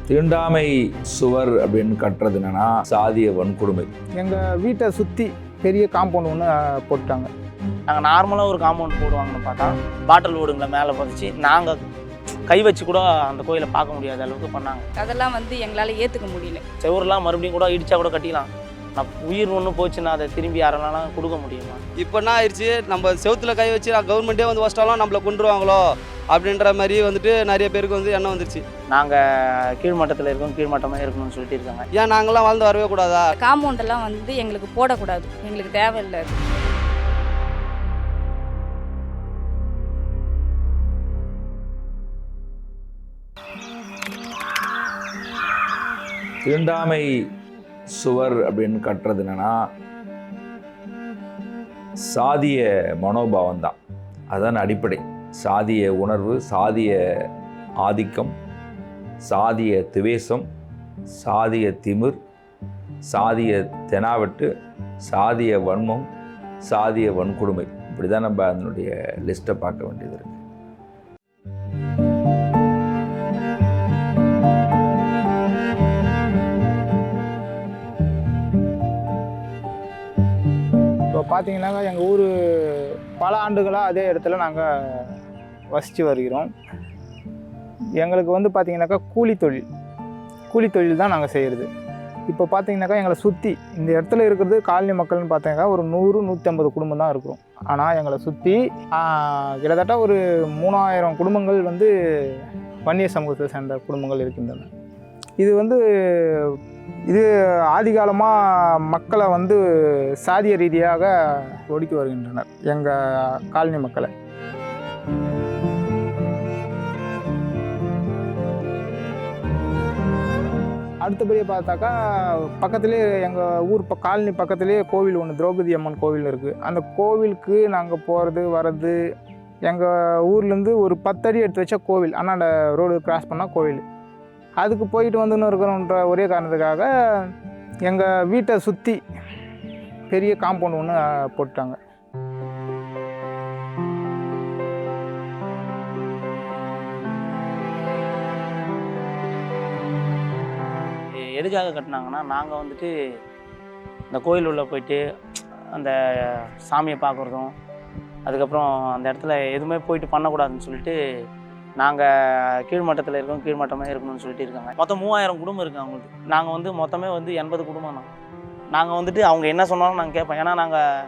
தீண்டாமை சுவர் அப்படின்னு கட்டுறது என்னன்னா சாதிய வன்கொடுமை. எங்கள் வீட்டை சுற்றி பெரிய காம்பவுண்ட் ஒன்று போட்டாங்க. நாங்கள் நார்மலாக ஒரு காம்பவுண்ட் போடுவாங்கன்னு பார்த்தா பாட்டில் ஓடுங்களை மேலே பதிச்சு நாங்கள் கை வச்சு கூட அந்த கோயிலை பார்க்க முடியாத அளவுக்கு பண்ணாங்க. அதெல்லாம் எங்களால் ஏற்றுக்க முடியல. செவரெலாம் மறுபடியும் கூட இடிச்சா கூட கட்டிக்கலாம். நான் உயிர் ஒன்று போச்சுன்னா அதை திரும்பி யாரெல்லாம் கொடுக்க முடியுமா? இப்போ என்ன ஆயிடுச்சு, நம்ம செவுத்துல கை வச்சு கவர்மெண்ட்டே வந்து வச்சிட்டாலும் நம்மளை கொண்டுருவாங்களோ அப்படின்ற மாதிரி வந்துட்டு நிறைய பேருக்கு வந்து எண்ணம் வந்துருச்சு. நாங்கள் கீழ்மட்டத்தில் இருக்கோம், கீழ்மட்டமாக இருக்கணும்னு சொல்லிட்டு இருக்காங்க. ஏன் நாங்களாம் வாழ்ந்து வரவே கூடாதா? காம்பவுண்டெல்லாம் எங்களுக்கு போடக்கூடாது, எங்களுக்கு தேவையில்லை. தீண்டாமை சுவர் அப்படின்னு கட்டுறது என்னன்னா சாதிய மனோபாவம் தான். அதுதான் அடிப்படை. சாதிய உணர்வு, சாதிய ஆதிக்கம், சாதிய துவேஷம், சாதிய திமிர், சாதிய தெனாவட்டு, சாதிய வன்மம், சாதிய வன்கொடுமை. இப்படி தான் நம்ம அதனுடைய லிஸ்ட்டை பார்க்க வேண்டியது இருக்குது. இப்போ பார்த்தீங்கன்னாக்கா எங்கள் ஊர் பல ஆண்டுகளாக அதே இடத்துல நாங்கள் வசித்து வருகிறோம். எங்களுக்கு பார்த்தீங்கன்னாக்கா கூலி தொழில் தான் நாங்கள் செய்கிறது. இப்போ பார்த்தீங்கன்னாக்கா எங்களை சுற்றி இந்த இடத்துல இருக்கிறது காலனி மக்கள்னு பார்த்தீங்கன்னா ஒரு 100-150 குடும்பம் தான் இருக்கிறோம். ஆனால் எங்களை சுற்றி கிட்டத்தட்ட ஒரு 3000 குடும்பங்கள் வன்னிய சமூகத்தை சேர்ந்த குடும்பங்கள் இருக்கின்றன. இது ஆதிகாலமாக மக்களை சாதிய ரீதியாக ஒடுக்கி வருகின்றனர் எங்கள் காலனி மக்களை. அடுத்தபடியாக பார்த்தாக்கா பக்கத்துலேயே எங்கள் ஊர் காலனி பக்கத்துலேயே கோவில் ஒன்று, திரௌபதி அம்மன் கோவில் இருக்குது. அந்த கோவிலுக்கு நாங்கள் போகிறது வர்றது, எங்கள் ஊர்லேருந்து ஒரு 10 அடி எடுத்து வச்சா கோவில், அண்ணாண்ட ரோடு கிராஸ் பண்ணால் கோவில். அதுக்கு போயிட்டு வந்துன்னு இருக்கிறோன்ற ஒரே காரணத்துக்காக எங்கள் வீட்டை சுற்றி பெரிய காம்பவுண்ட் ஒன்று போட்டாங்க. எதுக்காக கட்டினாங்கன்னா, நாங்கள் இந்த கோயில் உள்ள போயிட்டு அந்த சாமியை பார்க்குறதும், அதுக்கப்புறம் அந்த இடத்துல எதுவுமே போயிட்டு பண்ணக்கூடாதுன்னு சொல்லிட்டு நாங்கள் கீழ்மட்டத்தில் இருக்கோம், கீழ்மட்டமாக இருக்கணும்னு சொல்லிட்டு இருக்காங்க. மொத்தம் 3000 குடும்பம் இருக்குது அவங்களுக்கு. நாங்கள் மொத்தமே 80 குடும்பம் தான். நாங்கள் அவங்க என்ன சொன்னாலும் நாங்கள் கேட்போம். ஏன்னா நாங்கள்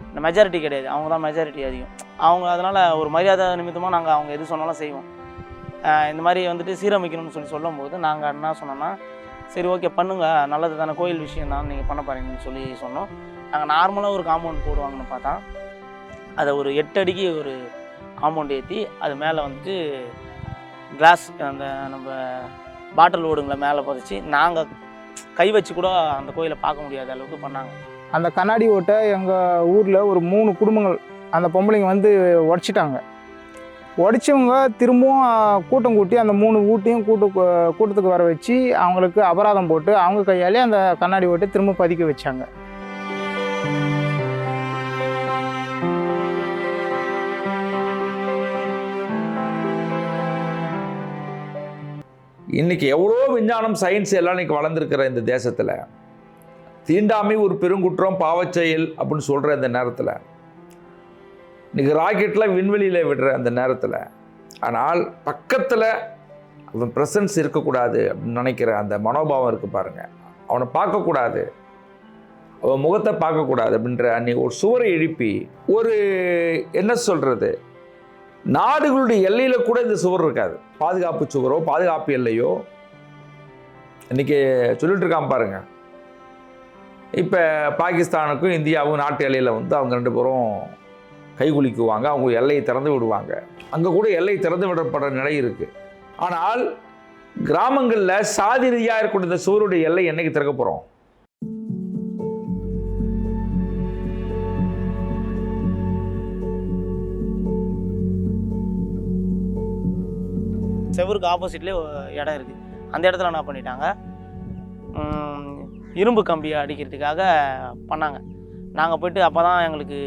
இந்த மெஜாரிட்டி கிடையாது, அவங்க தான் மெஜாரிட்டி அதிகம். அவங்க அதனால் ஒரு மரியாதை நிமித்தமாக நாங்கள் அவங்க எது சொன்னாலும் செய்வோம். இந்த மாதிரி சீரமைக்கணும்னு சொல்லும்போது நாங்கள் என்ன சொன்னோன்னா, சரி ஓகே பண்ணுங்கள், நல்லது தானே, கோயில் விஷயம் தான், நீங்கள் பண்ண போகிறீங்கன்னு சொன்னோம். நாங்கள் நார்மலாக ஒரு காம்பவுண்ட் போடுவாங்கன்னு பார்த்தா அதை ஒரு 8 அடிக்கு ஒரு காம்பவுண்ட் ஏற்றி அது மேலே கிளாஸ் அந்த நம்ம பாட்டில் ஓடுங்களை மேலே பதிச்சு நாங்கள் கை வச்சு கூட அந்த கோயிலை பார்க்க முடியாத அளவுக்கு பண்ணாங்க. அந்த கண்ணாடி ஓட்டை எங்கள் ஊரில் ஒரு 3 குடும்பங்கள் அந்த பொம்பளைங்க உடச்சிட்டாங்க. உடச்சவங்க திரும்பவும் கூட்டம் கூட்டி அந்த 3 வீட்டையும் கூட்டத்துக்கு வர வச்சு அவங்களுக்கு அபராதம் போட்டு அவங்க கையாலே அந்த கண்ணாடி ஓட்டை திரும்ப பதிக்க வச்சாங்க. இன்றைக்கி எவ்வளோ விஞ்ஞானம், சயின்ஸ் எல்லாம் இன்றைக்கி வளர்ந்துருக்கிற இந்த தேசத்தில் தீண்டாமை ஒரு பெருங்குற்றம், பாவச்செயல் அப்படின்னு சொல்கிற இந்த நேரத்தில், இன்றைக்கி ராக்கெட்டில் விண்வெளியில் விடுற அந்த நேரத்தில், ஆனால் பக்கத்தில் அவன் ப்ரெசன்ஸ் இருக்கக்கூடாது அப்படின்னு நினைக்கிற அந்த மனோபாவம் இருக்குது பாருங்கள். அவனை பார்க்கக்கூடாது, அவன் முகத்தை பார்க்கக்கூடாது அப்படின்ற அன்றைக்கி ஒரு சுவரை எழுப்பி ஒரு என்ன சொல்கிறது, நாடுகளுடைய எல்லையில் கூட இந்த சுவர் இருக்காது. பாதுகாப்பு சுவரோ பாதுகாப்பு எல்லையோ இன்றைக்கி சொல்லிட்டு இருக்காம பாருங்கள். இப்போ பாகிஸ்தானுக்கும் இந்தியாவும் நாட்டு எல்லையில் அவங்க 2 பேரும் கைகுலிக்குவாங்க, அவங்க எல்லையை திறந்து விடுவாங்க. அங்கே கூட எல்லை திறந்து விடப்படுற நிலை இருக்குது. ஆனால் கிராமங்களில் சாதி ரீதியாக இருக்கக்கூடிய இந்த சுவருடைய எல்லை என்னைக்கு திறக்க போகிறோம்? செவருக்கு ஆப்போசிட்லேயே இடம் இருக்குது. அந்த இடத்துல என்ன பண்ணிட்டாங்க, இரும்பு கம்பியை அடிக்கிறதுக்காக பண்ணாங்க. நாங்கள் போய்ட்டு அப்போ தான் எங்களுக்கு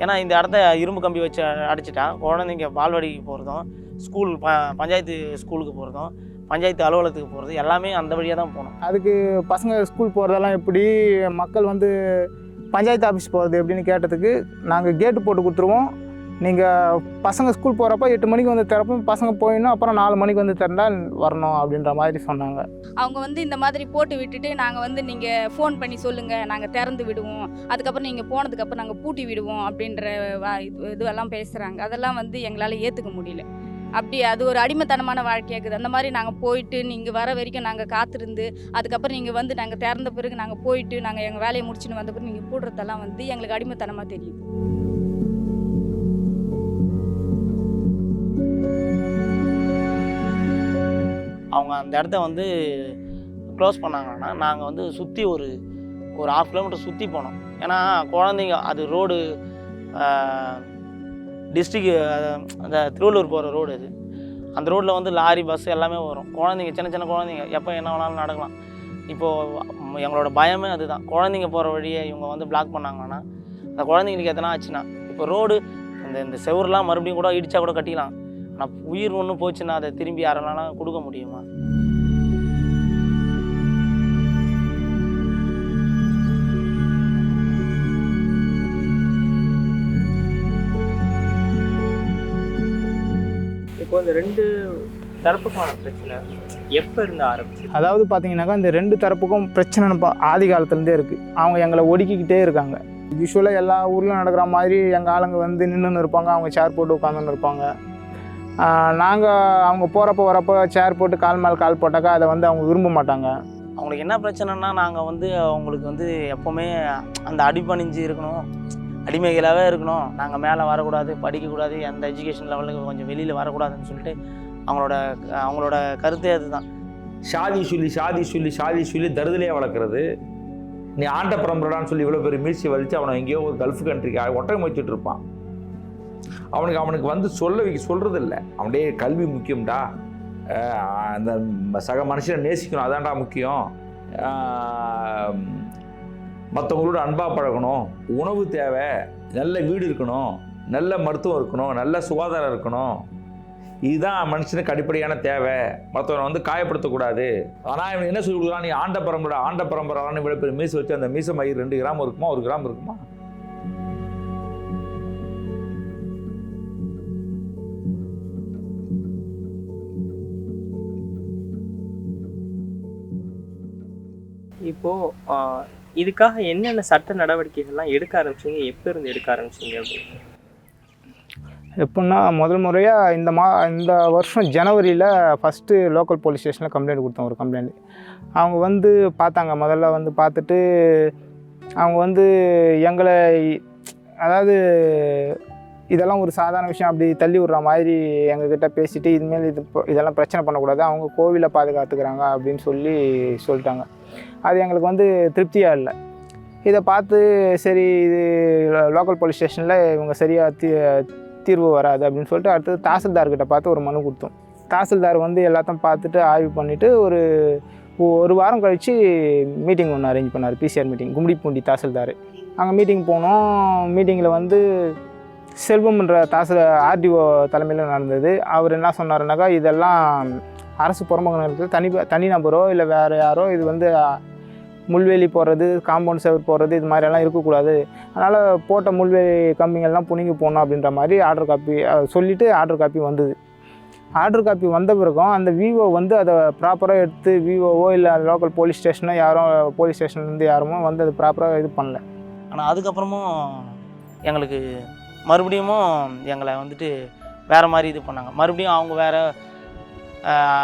ஏன்னா இந்த இடத்த இரும்பு கம்பி வச்சு அடிச்சிட்டா குழந்தைங்க பால்வாடிக்கு போகிறதும் ஸ்கூல் பஞ்சாயத்து ஸ்கூலுக்கு போகிறதும் பஞ்சாயத்து அலுவலகத்துக்கு போகிறது எல்லாமே அந்த வழியாக தான் போகணும். அதுக்கு பசங்க ஸ்கூல் போகிறதெல்லாம் எப்படி, மக்கள் வந்து பஞ்சாயத்து ஆஃபீஸ் போகிறது எப்படின்னு கேட்டதுக்கு, நாங்கள் கேட்டு போட்டு கொடுத்துருவோம், நீங்கள் பசங்க ஸ்கூல் போகிறப்ப 8 மணிக்கு வந்து திறப்போம், பசங்க போயிடணும், அப்புறம் 4 மணிக்கு வந்து திறந்தால் வரணும் அப்படின்ற மாதிரி சொன்னாங்க. அவங்க வந்து இந்த மாதிரி போட்டு விட்டுட்டு நாங்கள் வந்து நீங்கள் ஃபோன் பண்ணி சொல்லுங்கள், நாங்கள் திறந்து விடுவோம், அதுக்கப்புறம் நீங்கள் போனதுக்கப்புறம் நாங்கள் பூட்டி விடுவோம் அப்படின்ற இதுவெல்லாம் பேசுகிறாங்க. அதெல்லாம் வந்து எங்களால் ஏற்றுக்க முடியல. அப்படி அது ஒரு அடிமைத்தனமான வாழ்க்கையாக்குது. அந்த மாதிரி நாங்கள் போயிட்டு நீங்கள் வர வரைக்கும் நாங்கள் காத்திருந்து, அதுக்கப்புறம் நீங்கள் வந்து நாங்கள் திறந்த பிறகு நாங்கள் போயிட்டு நாங்கள் எங்கள் வேலையை முடிச்சுன்னு வந்த பிறகு நீங்கள் போடுறதெல்லாம் வந்து எங்களுக்கு அடிமைத்தனமாக தெரியுது. அவங்க அந்த இடத்த வந்து க்ளோஸ் பண்ணாங்கன்னா நாங்கள் வந்து சுற்றி ஒரு 1/2 கிலோமீட்டர் சுற்றி போனோம். ஏன்னா குழந்தைங்க அது ரோடு டிஸ்ட்ரிக் அந்த திருவள்ளூர் போகிற ரோடு அது. அந்த ரோட்டில் வந்து லாரி பஸ் எல்லாமே வரும். குழந்தைங்க சின்ன குழந்தைங்க எப்போ என்ன வேணாலும் நடக்கலாம். இப்போது எங்களோட பயமே அதுதான். குழந்தைங்க போகிற வழியை இவங்க வந்து பிளாக் பண்ணாங்கன்னா அந்த குழந்தைங்களுக்கு எதனா ஆச்சுன்னா, இப்போ ரோடு இந்த செவரெலாம் மறுபடியும் கூட இடித்தா கூட கட்டிக்கலாம். ஆனால் உயிர் ஒன்று போச்சுன்னா அதை திரும்பி யாரெல்லாம் கொடுக்க முடியுமா? இப்போ இந்த 2 தரப்புக்கான பிரச்சனை எப்போ இருந்து ஆரம்பிச்சு? அதாவது பார்த்தீங்கன்னாக்கா இந்த 2 தரப்புக்கும் பிரச்சனை ஆதி காலத்துலேருந்தே இருக்குது. அவங்க எங்களை ஒடுக்கிக்கிட்டே இருக்காங்க. யூஸ்வலாக எல்லா ஊர்லையும் நடக்கிற மாதிரி எங்கள் ஆளுங்க வந்து நின்றுன்னு இருப்பாங்க, அவங்க சேர் போட்டு உட்காந்துன்னு இருப்பாங்க. நாங்கள் அவங்க போகிறப்ப வரப்போ சேர் போட்டு கால் மேல் கால் போட்டாக்கா அதை வந்து அவங்க விரும்ப மாட்டாங்க. அவங்களுக்கு என்ன பிரச்சனைனா, நாங்கள் வந்து அவங்களுக்கு வந்து எப்போவுமே அந்த அடிபணிஞ்சு இருக்கணும், அடிமைகளாகவே இருக்கணும், நாங்கள் மேலே வரக்கூடாது, படிக்கக்கூடாது, எந்த எஜுகேஷன் லெவலுக்கு கொஞ்சம் வெளியில் வரக்கூடாதுன்னு சொல்லிட்டு அவங்களோட கருத்தே அதுதான். சாதி சொல்லி தருதலையாக வளர்க்குறது. நீ ஆண்ட பரம்பரைடான்னு சொல்லி இவ்வளோ பெரிய மீசி வலித்து அவனை எங்கேயோ ஒரு கல்ஃப் கண்ட்ரிக்கு ஒட்டகம் வச்சுட்டு இருப்பான். அவனுக்கு வந்து சொல்கிறது இல்லை. அவனுடைய கல்வி முக்கியம்டா, அந்த சக மனுஷனை நேசிக்கணும், அதான்டா முக்கியம், மற்றவங்களோட அன்பாக பழகணும், உணவு தேவை, நல்ல வீடு இருக்கணும், நல்ல மருத்துவம் இருக்கணும், நல்ல சுகாதாரம் இருக்கணும், இதுதான் மனுஷனுக்கு அடிப்படையான தேவை. மற்றவனை வந்து காயப்படுத்தக்கூடாது. ஆனால் இவன் என்ன சொல்லி கொடுக்குறான், நீ ஆண்ட பரம்பரைன்னு இவ்வளோ பெரிய மீசை வச்சு அந்த மீசை மயிர் 2 கிராம் இருக்குமா, 1 கிராம் இருக்குமா? இப்போது இதுக்காக என்னென்ன சட்ட நடவடிக்கைகள்லாம் எடுக்க ஆரம்பிச்சிங்க, எப்போ இருந்து எடுக்க ஆரம்பிச்சிங்க அப்படின்னு? எப்படின்னா முதல் முறையாக இந்த வருஷம் ஜனவரியில் ஃபஸ்ட்டு லோக்கல் போலீஸ் ஸ்டேஷனில் கம்ப்ளைண்ட் கொடுத்தோம். ஒரு கம்ப்ளைண்ட் அவங்க வந்து பார்த்தாங்க. முதல்ல வந்து பார்த்துட்டு அவங்க வந்து எங்களை, அதாவது இதெல்லாம் ஒரு சாதாரண விஷயம் அப்படி தள்ளி விட்ற மாதிரி எங்ககிட்ட பேசிவிட்டு, இதுமாரி இதெல்லாம் பிரச்சனை பண்ணக்கூடாது, அவங்க கோவிலை பாதுகாத்துக்கிறாங்க அப்படின்னு சொல்லிட்டாங்க. அது எங்களுக்கு வந்து திருப்தியாக இல்லை. இதை பார்த்து சரி இது லோக்கல் போலீஸ் ஸ்டேஷனில் இவங்க சரியாக தீர்வு வராது அப்படின்னு சொல்லிட்டு அடுத்தது தாசில்தார்கிட்ட பார்த்து ஒரு மனு கொடுத்தோம். தாசில்தார் வந்து எல்லாத்தையும் பார்த்துட்டு ஆய்வு பண்ணிவிட்டு ஒரு வாரம் கழித்து மீட்டிங் ஒன்று அரேஞ்ச் பண்ணார். PCR meeting, Gummidipoondi tahsildar. அங்கே மீட்டிங் போனோம். மீட்டிங்கில் வந்து செல்வம்ன்ற ஆர்டிஓ தலைமையில் நடந்தது. அவர் என்ன சொன்னாருனாக்கா, இதெல்லாம் அரசு புறம்பு நேரத்தில் தனி நபரோ இல்லை வேறு யாரோ இது வந்து முள்வேலி போடுறது, காம்பவுண்ட் செவர் போடுறது, இது மாதிரியெல்லாம் இருக்கக்கூடாது, அதனால் போட்ட முள்வேலி கம்பிங்கள்லாம் புனிங்கி போகணும் அப்படின்ற மாதிரி ஆர்டர் காப்பி சொல்லிவிட்டு ஆர்டர் காப்பி வந்தது. ஆர்டர் காப்பி வந்த பிறகும் அந்த விஓ வந்து அதை ப்ராப்பராக எடுத்து, விஓவோ இல்லை லோக்கல் போலீஸ் ஸ்டேஷனோ போலீஸ் ஸ்டேஷன்லேருந்து யாருமோ வந்து அது ப்ராப்பராக இது பண்ணல. ஆனால் அதுக்கப்புறமும் எங்களுக்கு மறுபடியும் எங்களை வந்துட்டு வேறு மாதிரி இது பண்ணாங்க. மறுபடியும் அவங்க வேறு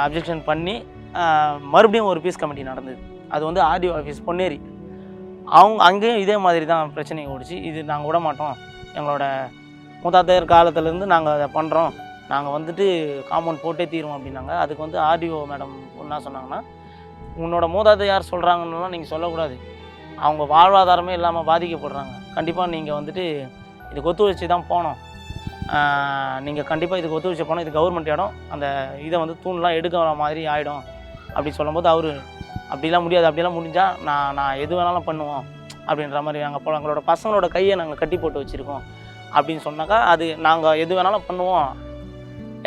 அப்ஜெக்ஷன் பண்ணி மறுபடியும் ஒரு பீஸ் கமிட்டி நடந்தது. அது வந்து ஆர்டிஓ ஆஃபீஸ் பொன்னேரி. அங்கேயும் இதே மாதிரி தான் பிரச்சனைங்க ஓடிச்சு. இது நாங்கள் விட மாட்டோம், எங்களோட மூதாதையர் காலத்துலேருந்து நாங்கள் அதை பண்ணுறோம், நாங்கள் வந்துட்டு காம்பவுண்ட் போட்டே தீருவோம் அப்படின்னாங்க. அதுக்கு வந்து ஆர்டிஓ மேடம் என்ன சொன்னாங்கன்னா, உன்னோட மூதாதையார் சொல்கிறாங்கன்னு நீங்கள் சொல்லக்கூடாது, அவங்க வாழ்வாதாரமே இல்லாமல் பாதிக்கப்படுறாங்க, கண்டிப்பாக நீங்கள் வந்துட்டு இதுக்கு ஒத்துழைச்சி தான் போகணும், நீங்கள் கண்டிப்பாக இதுக்கு ஒத்துழைச்சி போனோம், இது கவர்மெண்ட் இடம், அந்த இதை வந்து தூண்லாம் எடுக்கிற மாதிரி ஆகிடும் அப்படி சொல்லும்போது அவர் அப்படிலாம் முடியாது, அப்படிலாம் முடிஞ்சால் நான் எது வேணாலும் பண்ணுவோம் அப்படின்ற மாதிரி நாங்கள் எங்களோட பசங்களோட கையை நாங்கள் கட்டி போட்டு வச்சுருக்கோம் அப்படின்னு சொன்னாக்கா, அது நாங்கள் எது வேணாலும் பண்ணுவோம்,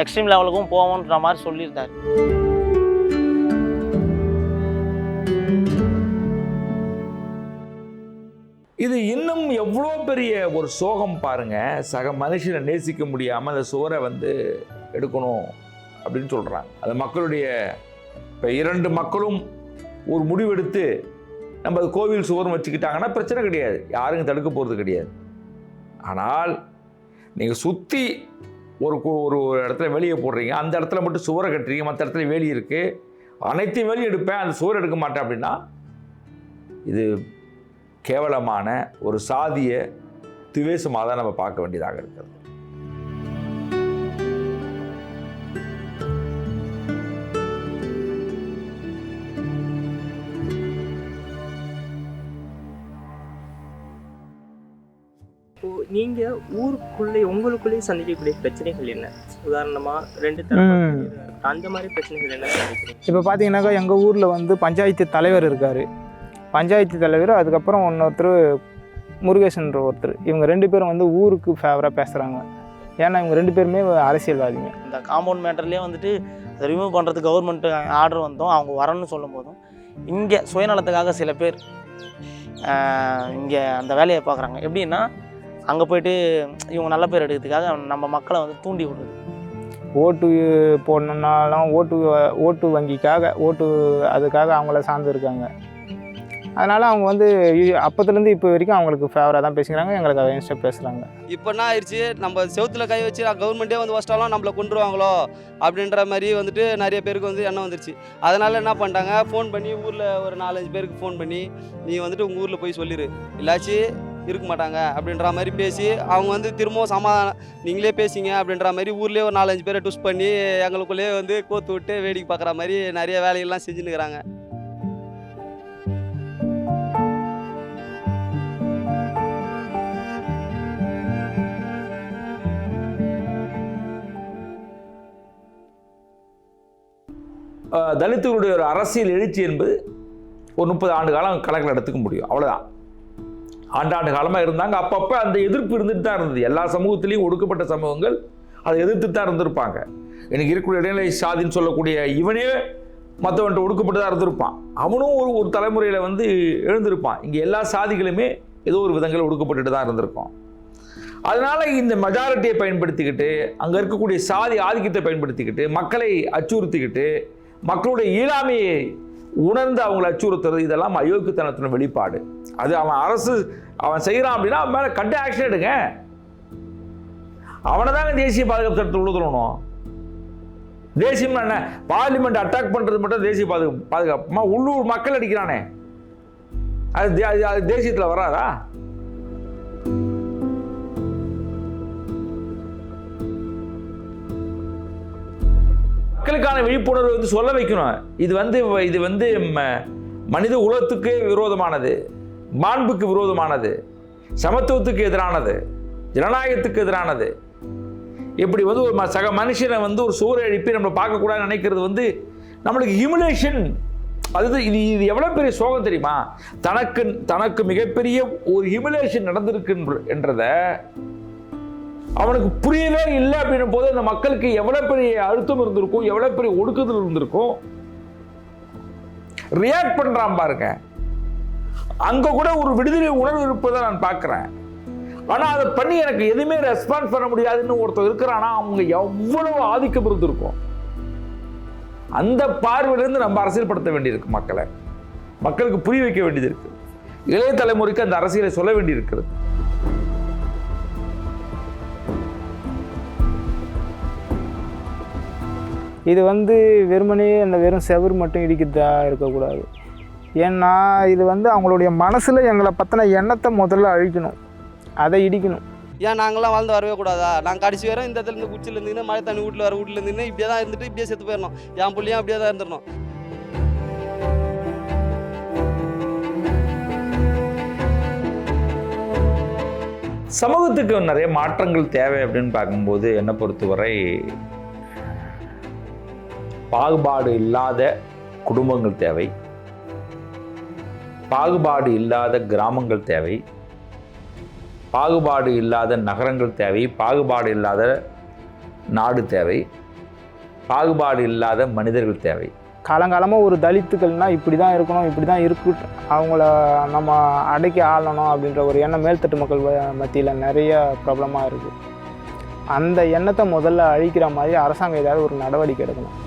எக்ஸ்ட்ரீம் லெவலுக்கும் போவோன்ற மாதிரி சொல்லியிருந்தார். இது இன்னும் எவ்வளோ பெரிய ஒரு சோகம் பாருங்க. சக மனுஷனை நேசிக்க முடியாமல் அந்த சுவரை வந்து எடுக்கணும் அப்படின்னு சொல்கிறாங்க. அது மக்களுடைய இப்போ 2 மக்களும் ஒரு முடிவெடுத்து நம்ம அது கோவில் சுவரம் வச்சுக்கிட்டாங்கன்னா பிரச்சனை கிடையாது, யாரும் தடுக்க போகிறது கிடையாது. ஆனால் நீங்கள் சுற்றி ஒரு ஒரு இடத்துல வேலியை போடுறீங்க, அந்த இடத்துல மட்டும் சுவரை கட்டுறீங்க, மற்ற இடத்துல வேலி இருக்குது, அனைத்தையும் வேலி எடுப்பேன், அந்த சுவர் எடுக்க மாட்டேன் அப்படின்னா இது கேவலமான ஒரு சாதிய துவேஷமாக தான் நம்ம பார்க்க வேண்டியதாக இருக்கிறது. நீங்க ஊருக்குள்ளே உங்களுக்குள்ளேயே சந்திக்கக்கூடிய பிரச்சனைகள் என்ன? உதாரணமா 2 தரப்பு அந்த மாதிரி பிரச்சனைகள் என்ன சந்திக்கிறீங்க? இப்போ பார்த்தீங்கன்னாக்கா எங்கள் ஊரில் வந்து பஞ்சாயத்து தலைவர் இருக்கார். பஞ்சாயத்து தலைவர், அதுக்கப்புறம் இன்னொருத்தர் முருகேசன்ற ஒருத்தர். இவங்க 2 பேரும் வந்து ஊருக்கு ஃபேவராக பேசுகிறாங்க. ஏன்னா இவங்க 2 பேருமே அரசியல்வாதிங்க. இந்த காம்பவுண்ட் மேட்டர்லேயே வந்துட்டு அதை ரிமூவ் பண்ணுறதுக்கு கவர்மெண்ட் ஆர்டர் வந்தோம், அவங்க வரணும்னு சொல்லும் போதும் இங்கே சுயநலத்துக்காக சில பேர் இங்கே அந்த வேலையை பார்க்குறாங்க. எப்படின்னா அங்கே போயிட்டு இவங்க நல்ல பேர் எடுக்கிறதுக்காக நம்ம மக்களை வந்து தூண்டி விடுறது. ஓட்டு போடணுன்னாலும் ஓட்டு வங்கிக்காக அதுக்காக அவங்கள சார்ந்து இருக்காங்க. அதனால் அவங்க வந்து அப்போத்துலேருந்து இப்போ வரைக்கும் அவங்களுக்கு ஃபேவராக தான் பேசிக்கிறாங்க, எங்களுக்கு அகைன்ஸ்டாக பேசுகிறாங்க. இப்போ என்ன ஆயிடுச்சு, நம்ம செவுத்துல கை வச்சு கவர்மெண்ட்டே வந்து வச்சிட்டாலும் நம்மளை கொண்டுருவாங்களோ அப்படின்ற மாதிரி வந்துட்டு நிறைய பேருக்கு வந்து எண்ணம் வந்துருச்சு. அதனால் என்ன பண்ணிட்டாங்க, ஃபோன் பண்ணி ஊரில் ஒரு 4-5 பேருக்கு ஃபோன் பண்ணி நீ வந்துட்டு உங்கள் ஊரில் போய் சொல்லிடு, இல்லாச்சு இருக்க மாட்டாங்க அப்படின்ற மாதிரி பேசி அவங்க வந்து திரும்பவும் நீங்களே பேசிங்க அப்படின்ற மாதிரி ஊர்லேயே ஒரு 4-5 பேரை ட்விஸ்ட் பண்ணி எங்களுக்குள்ளேயே வந்து கோத்து விட்டு வேடிக்கை பார்க்குற மாதிரி நிறைய வேலைகள்லாம் செஞ்சுன்னுக்கிறாங்க. தலித்துகளுடைய ஒரு அரசியல் எழுச்சி என்பது ஒரு 30 ஆண்டு காலம் கணக்கில் எடுத்துக்க முடியும், அவ்வளோதான். ஆண்டாண்டு காலமாக இருந்தாங்க. அப்பப்போ அந்த எதிர்ப்பு இருந்துட்டு தான் இருந்தது. எல்லா சமூகத்திலையும் ஒடுக்கப்பட்ட சமூகங்கள் அதை எதிர்த்து தான் இருந்திருப்பாங்க. எனக்கு இருக்கக்கூடிய இடைநிலை சாதின்னு சொல்லக்கூடிய இவனே மற்றவன்ட்டு ஒடுக்கப்பட்டு தான் இருந்திருப்பான். அவனும் ஒரு தலைமுறையில் வந்து எழுந்திருப்பான். இங்கே எல்லா சாதிகளுமே ஏதோ ஒரு விதங்களில் ஒடுக்கப்பட்டுட்டு தான் இருந்திருக்கும். அதனால் இந்த மெஜாரிட்டியை பயன்படுத்திக்கிட்டு, அங்கே இருக்கக்கூடிய சாதி ஆதிக்கத்தை பயன்படுத்திக்கிட்டு, மக்களை அச்சுறுத்திக்கிட்டு, மக்களுடைய இயலாமையை உணர்ந்து அவங்களை அச்சுறுத்துறது, இதெல்லாம் அயோக்கியத்தனத்தின் வெளிப்பாடு. அது அவன் செய்கிறான் அப்படின்னா அவன் மேலே கட்ட ஆக்ஷன் எடுங்க. அவனை தாங்க தேசிய பாதுகாப்பு சட்டத்தில் உழுதுறணும். தேசியம் என்ன, பார்லிமெண்ட் அட்டாக் பண்ணுறது மட்டும் தேசிய பாதுகாப்புமா? உள்ளூர் மக்கள் அடிக்கிறானே, அது தேசியத்தில் வராதா? மக்களுக்கான விழிப்புணர்வு வந்து சொல்ல வைக்கணும். இது வந்து மனித உலகத்துக்கு விரோதமானது, மாண்புக்கு விரோதமானது, சமத்துவத்துக்கு எதிரானது, ஜனநாயகத்துக்கு எதிரானது. இப்படி வந்து ஒரு சக மனுஷனை வந்து ஒரு சூறை எழுப்பி நம்ம பார்க்கக்கூடாதுன்னு நினைக்கிறது வந்து நம்மளுக்கு ஹியூமிலேஷன். இது எவ்வளோ பெரிய சோகம் தெரியுமா? தனக்கு மிகப்பெரிய ஒரு ஹியூமிலேஷன் நடந்திருக்கு என்றதை அவனுக்கு புரியவே இல்லை அப்படின்னும் போது அந்த மக்களுக்கு எவ்வளோ பெரிய அழுத்தம் இருந்திருக்கும், எவ்வளோ பெரிய ஒடுக்குதல் இருந்திருக்கும். ரியாக்ட் பண்ணுறான் பாருங்க. அங்கே கூட ஒரு விடுதலை உணர்வு இருப்பதை நான் பார்க்குறேன். ஆனால் அதை பண்ணி எனக்கு எதுவுமே ரெஸ்பான்ஸ் பண்ண முடியாதுன்னு ஒருத்தர் இருக்கிறான்னா அவங்க எவ்வளவு ஆதிக்கம் இருந்திருக்கும். அந்த பார்வையிலிருந்து நம்ம அரசியல்படுத்த வேண்டியிருக்கு. மக்களுக்கு புரிய வைக்க வேண்டியது இருக்கு. இளைய தலைமுறைக்கு அந்த அரசியலை சொல்ல வேண்டியிருக்கிறது. இது வந்து வெறுமனே அந்த வெறும் செவர் மட்டும் இடிக்கிறதா இருக்கக்கூடாது. ஏன்னா இது வந்து அவங்களுடைய மனசில் எங்களை பற்றின எண்ணத்தை முதல்ல அழிக்கணும், அதை இடிக்கணும். ஏன் நாங்களாம் வாழ்ந்து வரவே கூடாதா? நாங்கள் கடைசி வரும் இந்த இடத்துல இருந்து குச்சியில் இருந்தீங்கன்னா மழை தண்ணி வீட்டில் இருந்தீங்கன்னா இப்படியே தான் இருந்துட்டு இப்படியே செத்து போயிடணும். என் பிள்ளையும் அப்படியே தான் இருந்துடணும். சமூகத்துக்கு நிறைய மாற்றங்கள் தேவை அப்படின்னு பார்க்கும்போது என்னை பொறுத்தவரை பாகுபாடு இல்லாத குடும்பங்கள் தேவை, பாகுபாடு இல்லாத கிராமங்கள் தேவை, பாகுபாடு இல்லாத நகரங்கள் தேவை, பாகுபாடு இல்லாத நாடு தேவை, பாகுபாடு இல்லாத மனிதர்கள் தேவை. காலங்காலமாக ஒரு தலித்துக்கள்னால் இப்படி தான் இருக்கணும், இப்படி தான் அவங்கள நம்ம அடக்கி ஆளணும் அப்படின்ற ஒரு எண்ணம் மேல்தட்டு மக்கள் மத்தியில் நிறைய ப்ராப்ளமாக இருக்குது. அந்த எண்ணத்தை முதல்ல அழிக்கிற மாதிரி அரசாங்கம் ஏதாவது ஒரு நடவடிக்கை எடுக்கணும்.